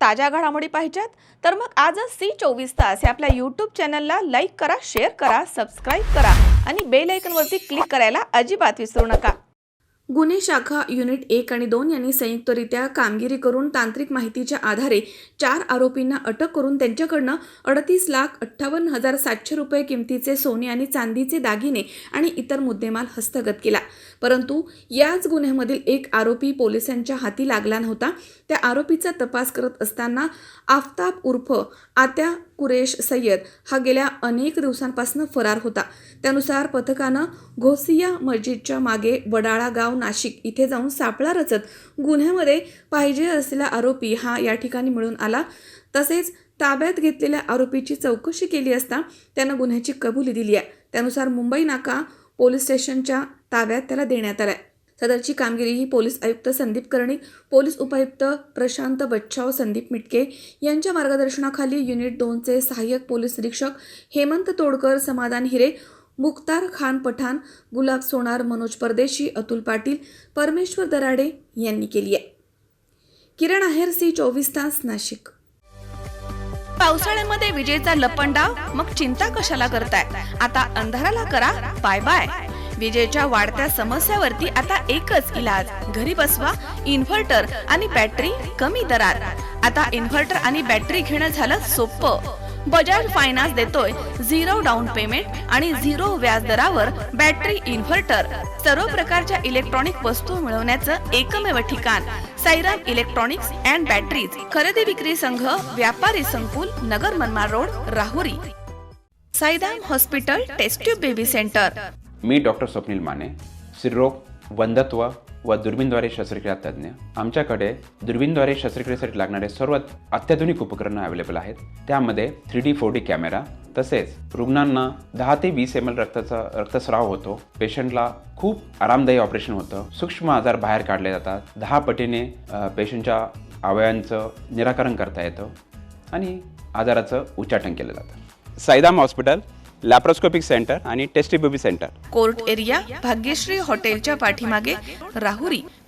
ताज्या घडामोडी पाहिजेत तर मग आजच C24 या आपल्या YouTube चॅनलला लाईक करा, शेअर करा, सबस्क्राईब करा आणि बेल आयकॉनवरती क्लिक करायला अजिबात विसरू नका। गुन्हे शाखा युनिट 1 आणि 2 यांनी संयुक्तरित्या कामगिरी करून तांत्रिक माहितीच्या आधारे 4 आरोपींना अटक करून त्यांच्याकडनं 38,58,700 रुपये किमतीचे सोने आणि चांदीचे दागिने आणि इतर मुद्देमाल हस्तगत केला। परंतु याच गुन्ह्यामधील एक आरोपी पोलिसांच्या हाती लागला नव्हता। त्या आरोपीचा तपास करत असताना आफताब उर्फ आत्या कुरेश सय्यद हा गेल्या अनेक दिवसांपासून फरार होता। त्यानुसार पथकानं घोसिया मस्जिदच्या मागे वडाळा गाव नाशिक इथे जाऊन सापळा रचत गुन्ह्यामध्ये पाहिजे असलेला आरोपी हा या ठिकाणी मिळून आला। तसेच ताब्यात घेतलेल्या आरोपीची चौकशी केली असता त्यानं गुन्ह्याची कबुली दिली आहे। त्यानुसार मुंबई नाका पोलीस स्टेशनच्या ताब्यात त्याला देण्यात आलाय। सदरची कामगिरी ही पोलीस आयुक्त संदीप कर्णिक, पोलीस उपायुक्त प्रशांत बच्छाव, संदीप मिटके यांच्या मार्गदर्शनाखाली युनिट 2चे सहाय्यक पोलीस निरीक्षक हेमंत तोडकर, समाधान हिरे, मुख्तार खान पठाण, गुलाब सोनार, मनोज परदेशी, अतुल पाटील, परमेश्वर दराडे यांनी केली आहे। किरण आहेर, C24 नाशिक। पावसाळ्यामध्ये विजेचा लपंडाव, मग चिंता कशाला करताय? आता अंधाराला करा बाय बाय। विजेच्या वाढत्या समस्यावरती आता एकच इलाज, घरी बसवा इन्व्हर्टर आणि बॅटरी कमी दरात। आता इन्व्हर्टर आणि बॅटरी घेणं झालं सोपं। बजाज फायनान्स देतोय 0 डाऊन पेमेंट आणि 0 व्याज दरावर बॅटरी इन्व्हर्टर। सर्व प्रकारच्या इलेक्ट्रॉनिक वस्तू मिळवण्याचं एकमेव ठिकाण साईराम इलेक्ट्रॉनिक्स अँड बॅटरीज। खरेदी विक्री संघ, व्यापारी संकुल, Nagar Manmad road, Rahuri. Sairam hospital test tube baby centre. मी डॉक्टर स्वप्नील माने, स्त्रीरोग, वंध्यत्व व दुर्बीणद्वारे शस्त्रक्रिया तज्ज्ञ। आमच्याकडे दुर्बीणद्वारे शस्त्रक्रियेसाठी लागणारे सर्व अत्याधुनिक उपकरणं अवेलेबल आहेत। त्यामध्ये 3D 4D कॅमेरा, तसेच रुग्णांना 10 ते 20 ml रक्तस्राव होतो। पेशंटला खूप आरामदायी ऑपरेशन होतं। सूक्ष्म आजार बाहेर काढले जातात। 10 पटीने पेशंटच्या अवयवांचं निराकरण करता येतं आणि आजाराचं उच्चाटन केलं जातं। साईराम हॉस्पिटल, लॅप्रोस्कोपिक सेंटर आणि test tube baby centre, court area, Bhagyashree हॉटेलच्या पाठीमागे, राहुरी।